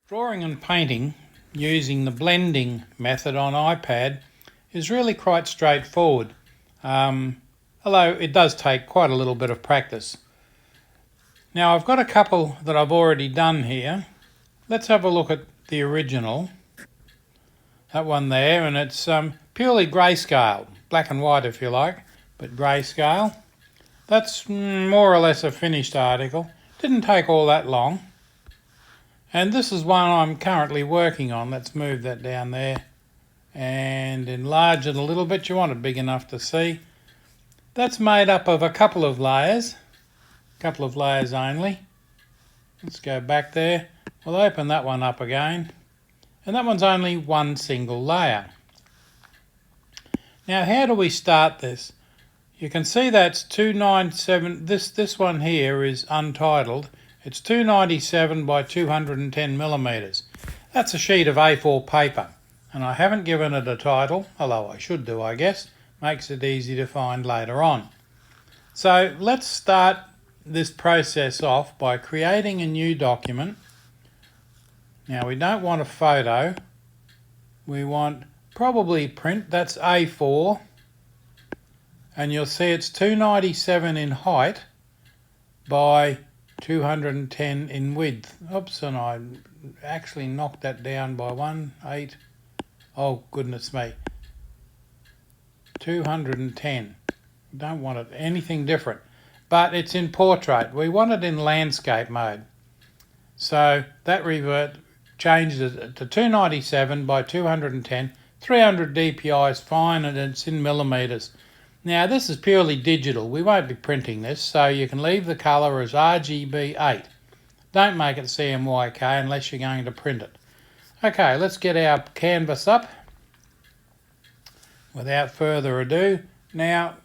Drawing and painting using the blending method on iPad is really quite straightforward, although it does take quite a little bit of practice. Now I've got a couple that I've already done here. Let's have a look at the original, that one there, and it's purely grayscale, black and white if you like, but grayscale. That's more or less a finished article. Didn't take all that long. And this is one I'm currently working on. Let's move that down there and enlarge it a little bit. You want it big enough to see. That's made up of a couple of layers only. Let's go back there. We'll open that one up again. And that one's only one single layer. Now how do we start this? You can see that's 297. This one here is untitled. It's 297 by 210 millimeters. That's a sheet of A4 paper, and I haven't given it a title, although I should do, I guess. Makes it easy to find later on. So let's start this process off by creating a new document. Now we don't want a photo. We want probably print. That's A4, and you'll see it's 297 in height by 210 in width. Oops, and I actually knocked that down by 8. Oh, goodness me. 210. Don't want it anything different. But it's in portrait. We want it in landscape mode. So that changed it to 297 by 210. 300 dpi is fine, and it's in millimeters. Now this is purely digital. We won't be printing this, so you can leave the colour as RGB8. Don't make it CMYK unless you're going to print it. Okay, let's get our canvas up. Without further ado, now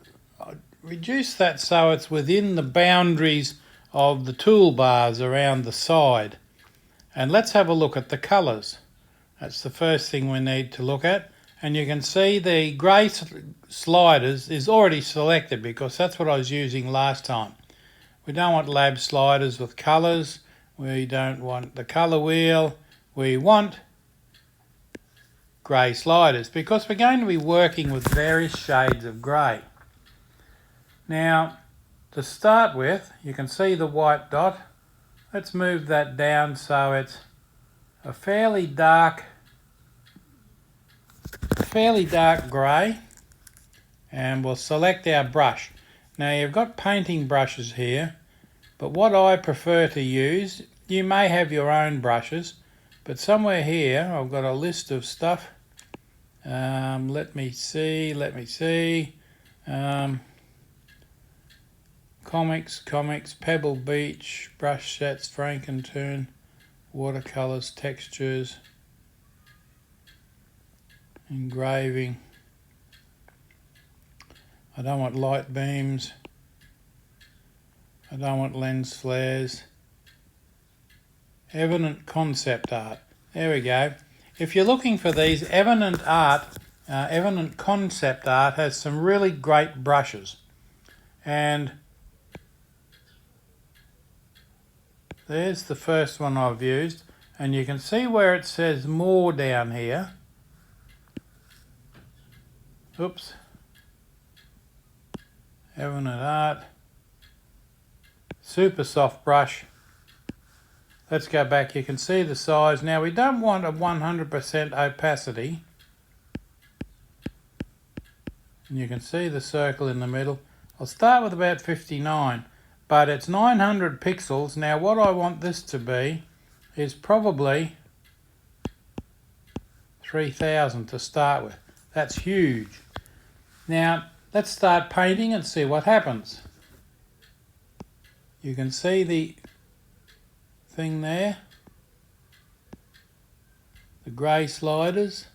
reduce that so it's within the boundaries of the toolbars around the side. And let's have a look at the colours. That's the first thing we need to look at. And you can see the grey sliders is already selected because that's what I was using last time. We don't want lab sliders with colours. We don't want the colour wheel. We want grey sliders because we're going to be working with various shades of grey. Now, to start with, you can see the white dot. Let's move that down so it's a fairly dark grey, and we'll select our brush. Now you've got painting brushes here, but what I prefer to use, you may have your own brushes, but somewhere here I've got a list of stuff. Let me see. Comics, Pebble Beach, brush sets, Frankenturn, watercolours, textures, engraving. I don't want light beams. I don't want lens flares. Evident concept art. There we go. If you're looking for these, Evident concept art has some really great brushes. And there's the first one I've used. And you can see where it says more down here. Oops. Evident art. Super soft brush. Let's go back. You can see the size. Now we don't want a 100% opacity. And you can see the circle in the middle. I'll start with about 59, but it's 900 pixels. Now what I want this to be is probably 3000 to start with. That's huge. Now let's start painting and see what happens. You can see the thing there, the grey sliders.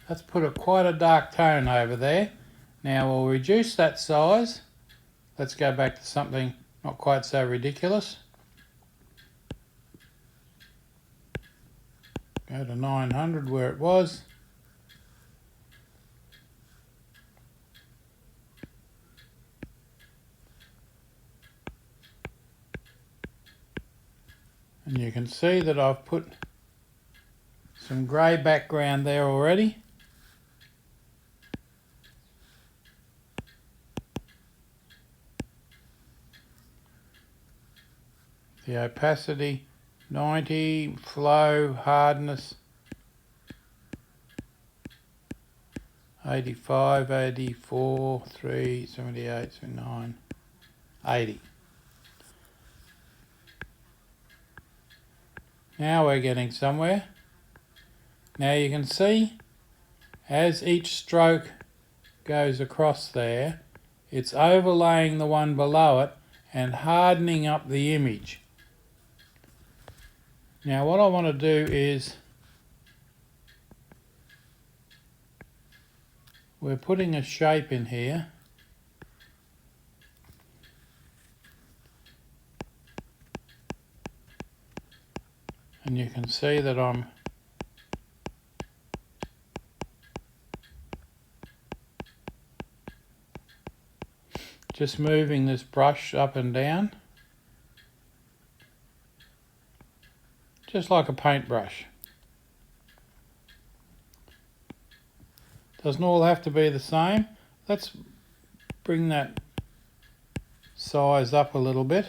Let's put quite a dark tone over there. Now we'll reduce that size. Let's go back to something not quite so ridiculous. Go to 900 where it was. And you can see that I've put some grey background there already. The opacity 90, flow, hardness 85, 84, 3, 78, 79, 80. Now we're getting somewhere. Now you can see as each stroke goes across there, it's overlaying the one below it and hardening up the image. Now what I want to do is, we're putting a shape in here. And you can see that I'm just moving this brush up and down, just like a paintbrush. Doesn't all have to be the same. Let's bring that size up a little bit.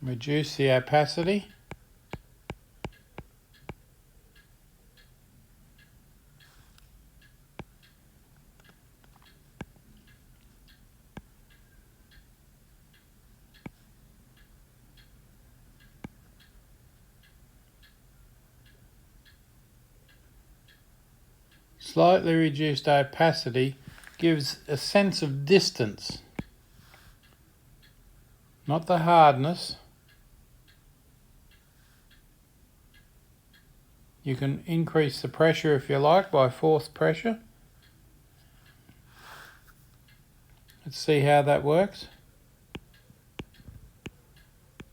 Reduce the opacity. Slightly reduced opacity gives a sense of distance, not the hardness. You can increase the pressure if you like by forced pressure. Let's see how that works.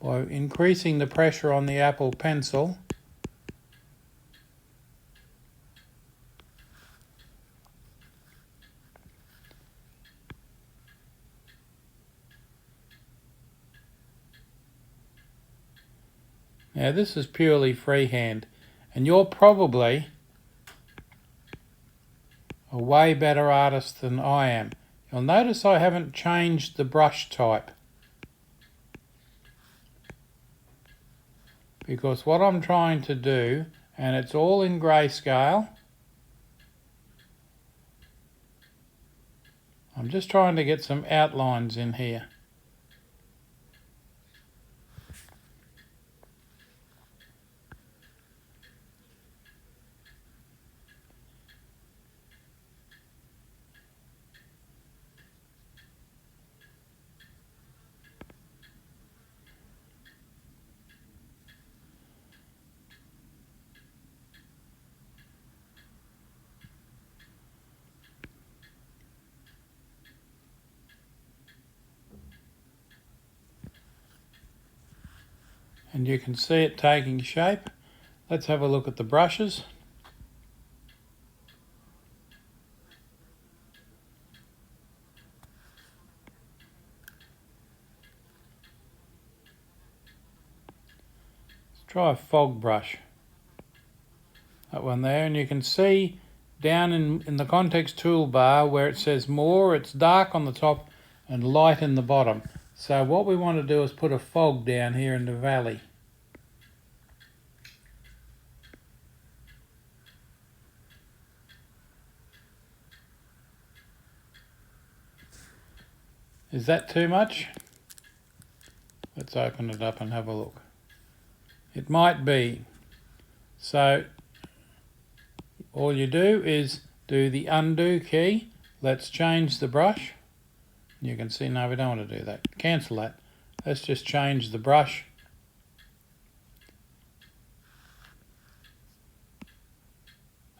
By increasing the pressure on the Apple Pencil, now this is purely freehand, and you're probably a way better artist than I am. You'll notice I haven't changed the brush type, because what I'm trying to do, and it's all in grayscale, I'm just trying to get some outlines in here. And you can see it taking shape. Let's have a look at the brushes. Let's try a fog brush. That one there, and you can see down in the context toolbar where it says more, it's dark on the top and light in the bottom. So what we want to do is put a fog down here in the valley. Is that too much? Let's open it up and have a look. It might be. So all you do is do the undo key. Let's change the brush. You can see, no, we don't want to do that. Cancel that. Let's just change the brush.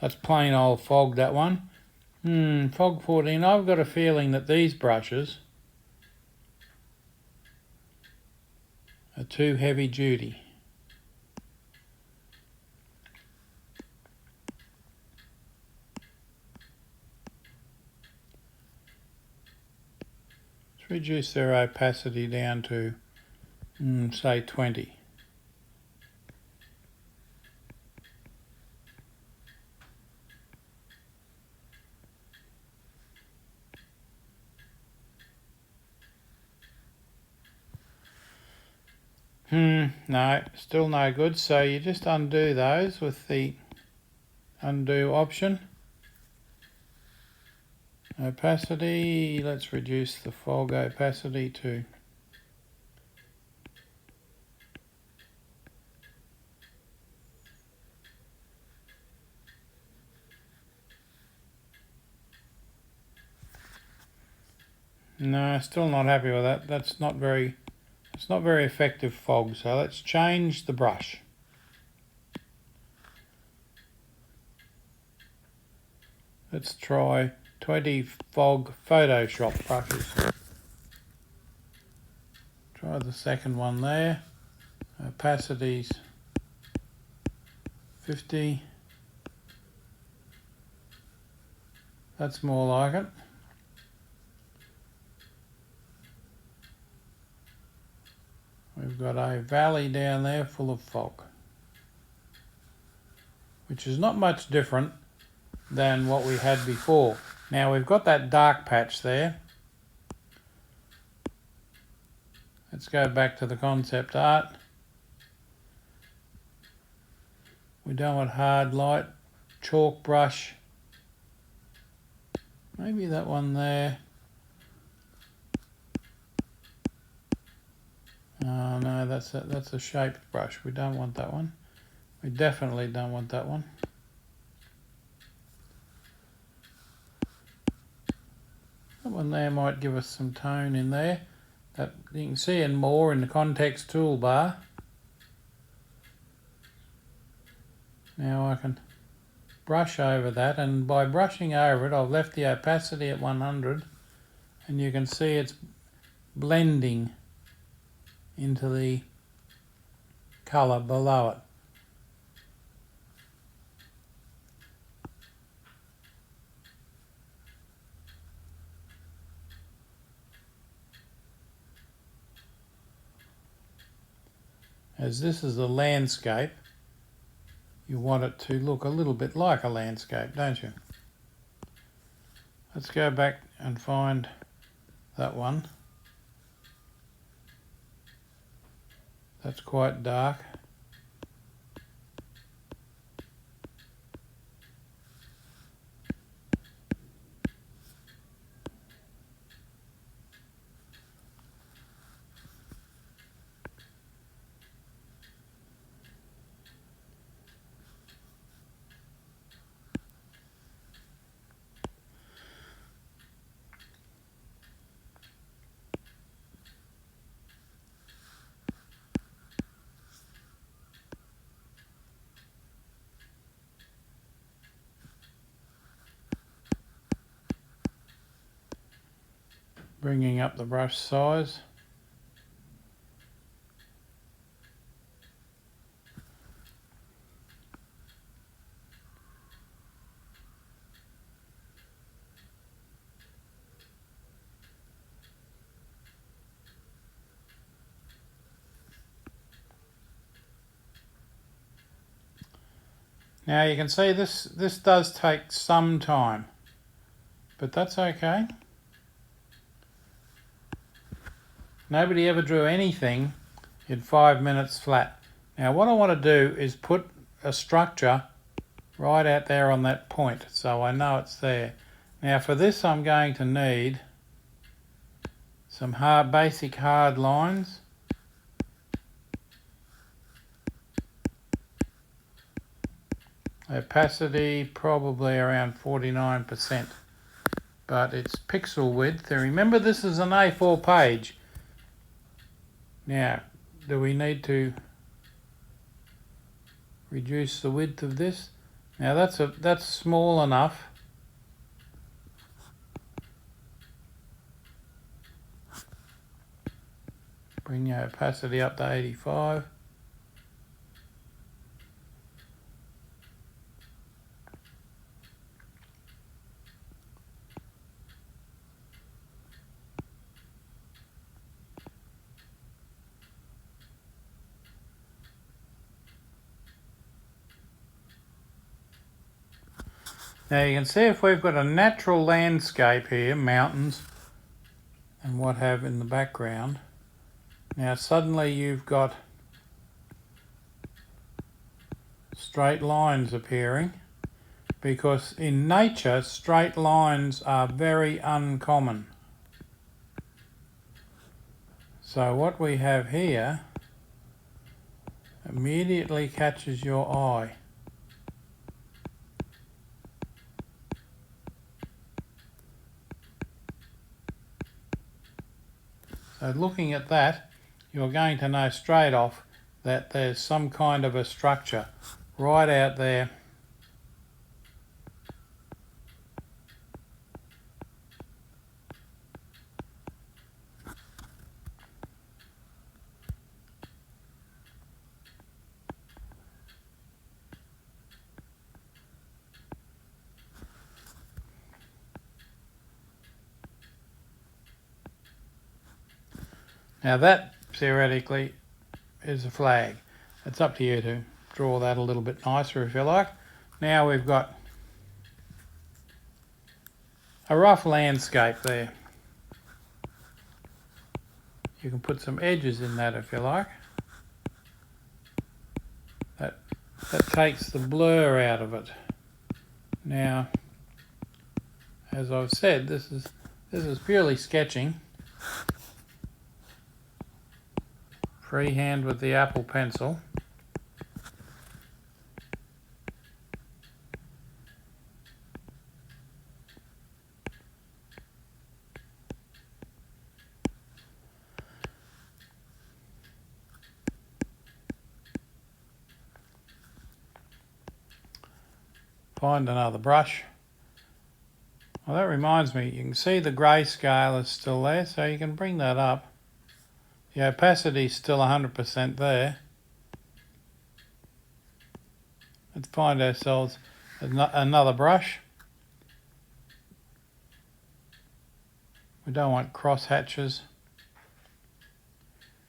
That's plain old fog, that one. Fog 14. I've got a feeling that these brushes are too heavy duty. It's reduce their opacity down to, say, 20. No, still no good. So you just undo those with the undo option. Opacity, let's reduce the fog opacity to no, still not happy with that. It's not very effective fog. So let's change the brush. Let's try 20 fog Photoshop brushes. Try the second one there. Opacities 50. That's more like it. We've got a valley down there full of fog, which is not much different than what we had before. Now we've got that dark patch there. Let's go back to the concept art. We don't want hard light, chalk brush. Maybe that one there. Oh no, that's a shaped brush. We don't want that one. We definitely don't want that one. That one there might give us some tone in there. That you can see in more in the context toolbar. Now I can brush over that, and by brushing over it I've left the opacity at 100, and you can see it's blending into the colour below it. As this is a landscape, you want it to look a little bit like a landscape, don't you? Let's go back and find that one. That's quite dark. Bringing up the brush size. Now you can see this does take some time, but that's okay. Nobody ever drew anything in 5 minutes flat. Now what I want to do is put a structure right out there on that point so I know it's there. Now for this I'm going to need some basic hard lines. Opacity probably around 49%, but it's pixel width. And remember, this is an A4 page. Now, do we need to reduce the width of this? Now that's small enough. Bring your opacity up to 85. Now you can see if we've got a natural landscape here, mountains and what have in the background. Now suddenly you've got straight lines appearing, because in nature straight lines are very uncommon. So what we have here immediately catches your eye. So looking at that, you're going to know straight off that there's some kind of a structure right out there. Now that theoretically is a flag. It's up to you to draw that a little bit nicer if you like. Now we've got a rough landscape there. You can put some edges in that if you like. That takes the blur out of it. Now, as I've said, this is purely sketching. Freehand with the Apple pencil. Find another brush. Well, that reminds me, you can see the grayscale is still there, so you can bring that up. The opacity is still 100% there. Let's find ourselves another brush. We don't want cross hatches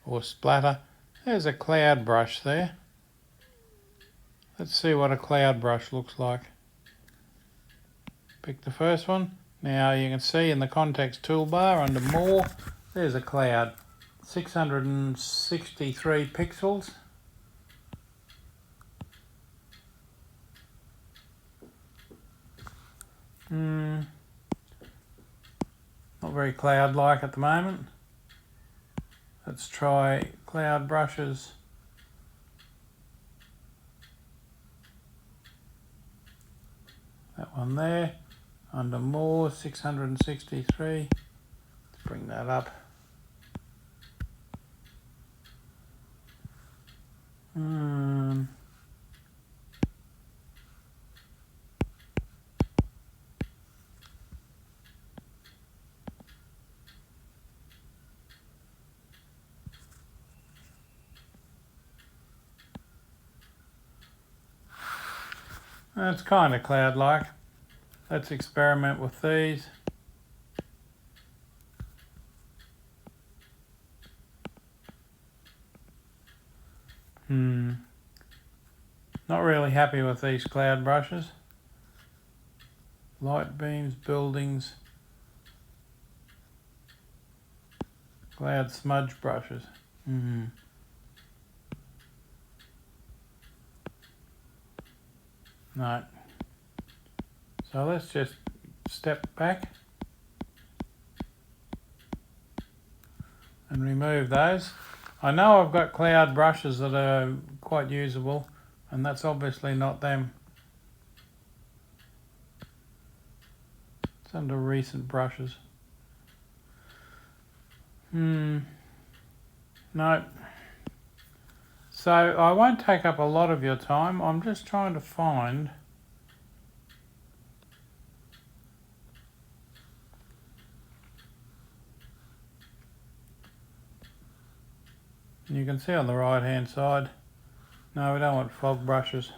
or splatter. There's a cloud brush there. Let's see what a cloud brush looks like. Pick the first one. Now you can see in the context toolbar under more, there's a cloud. 663 pixels. Not very cloud-like at the moment. Let's try cloud brushes. That one there. Under more, 663. Let's bring that up. That's kind of cloud-like. Let's experiment with these. Not really happy with these cloud brushes. Light beams, buildings, cloud smudge brushes. No. So let's just step back and remove those. I know I've got cloud brushes that are quite usable, and that's obviously not them. It's under recent brushes. No. So I won't take up a lot of your time. I'm just trying to find you can see on the right hand side. No, we don't want fog brushes.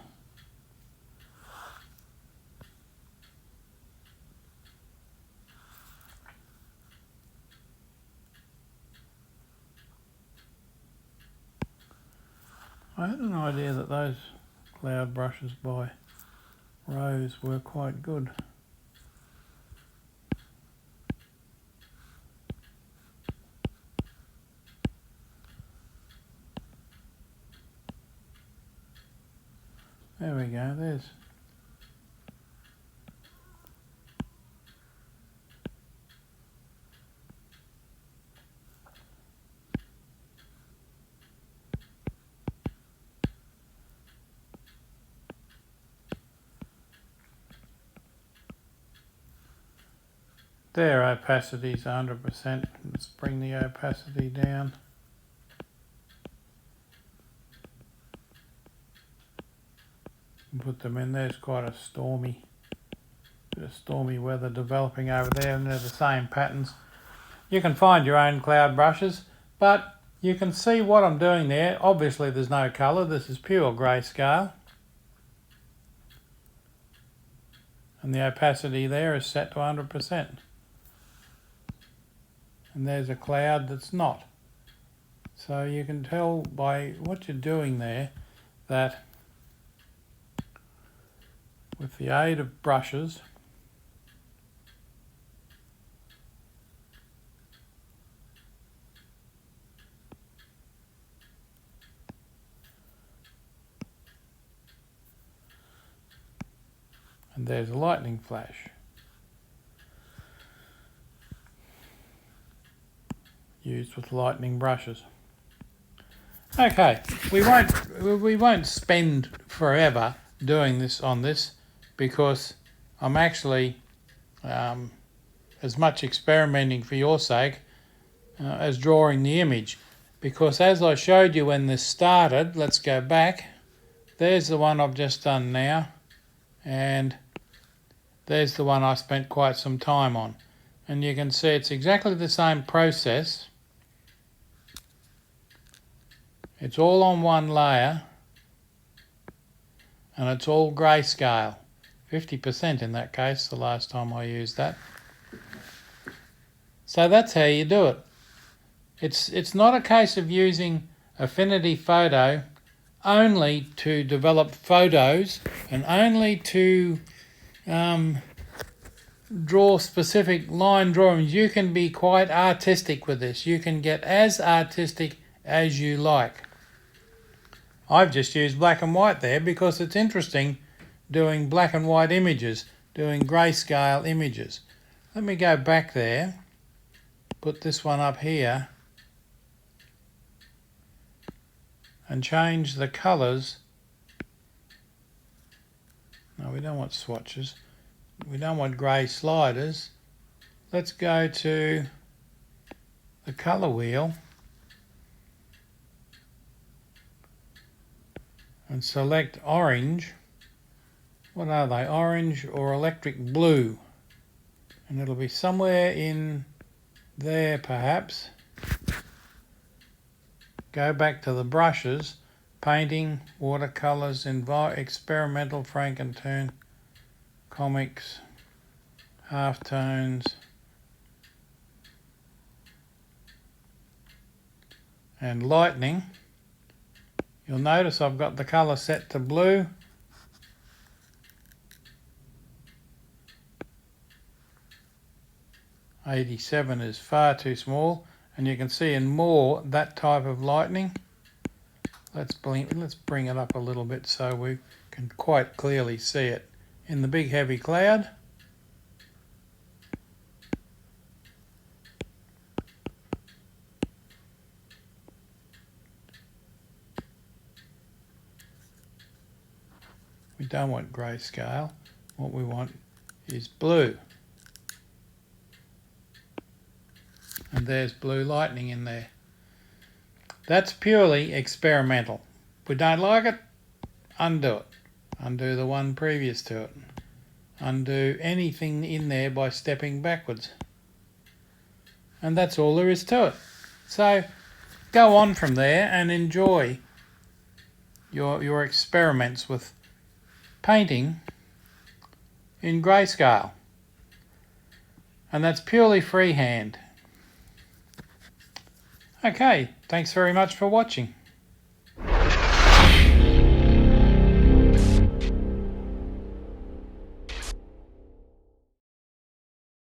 I had an idea that those cloud brushes by rows were quite good. There we go, there's their opacity's 100%. Let's bring the opacity down. Put them in. There's quite a stormy weather developing over there, and they're the same patterns. You can find your own cloud brushes, but you can see what I'm doing there. Obviously there's no colour, this is pure grayscale. And the opacity there is set to 100%. And there's a cloud that's not. So you can tell by what you're doing there that with the aid of brushes, and there's a lightning flash. Used with lightning brushes. Okay, we won't spend forever doing this on this, because I'm actually as much experimenting for your sake as drawing the image, because as I showed you when this started, let's go back, there's the one I've just done now, and there's the one I spent quite some time on, and you can see it's exactly the same process. It's all on one layer, and it's all grayscale. 50% in that case, the last time I used that. So that's how you do it. It's not a case of using Affinity Photo only to develop photos and only to draw specific line drawings. You can be quite artistic with this. You can get as artistic as you like. I've just used black and white there because it's interesting doing black and white images, doing grayscale images. Let me go back there, put this one up here, and change the colours. No, we don't want swatches. We don't want grey sliders. Let's go to the colour wheel and select orange. What are they? Orange or electric blue. And it'll be somewhere in there perhaps. Go back to the brushes, painting, watercolours, experimental, Frankenturn, comics, halftones, and lightning. You'll notice I've got the colour set to blue. '87 is far too small, and you can see in more that type of lightning. Let's bring it up a little bit so we can quite clearly see it. In the big heavy cloud, we don't want grayscale. What we want is blue. And there's blue lightning in there. That's purely experimental. If we don't like it, undo it. Undo the one previous to it. Undo anything in there by stepping backwards. And that's all there is to it. So go on from there and enjoy your experiments with painting in grayscale. And that's purely freehand. Okay, thanks very much for watching.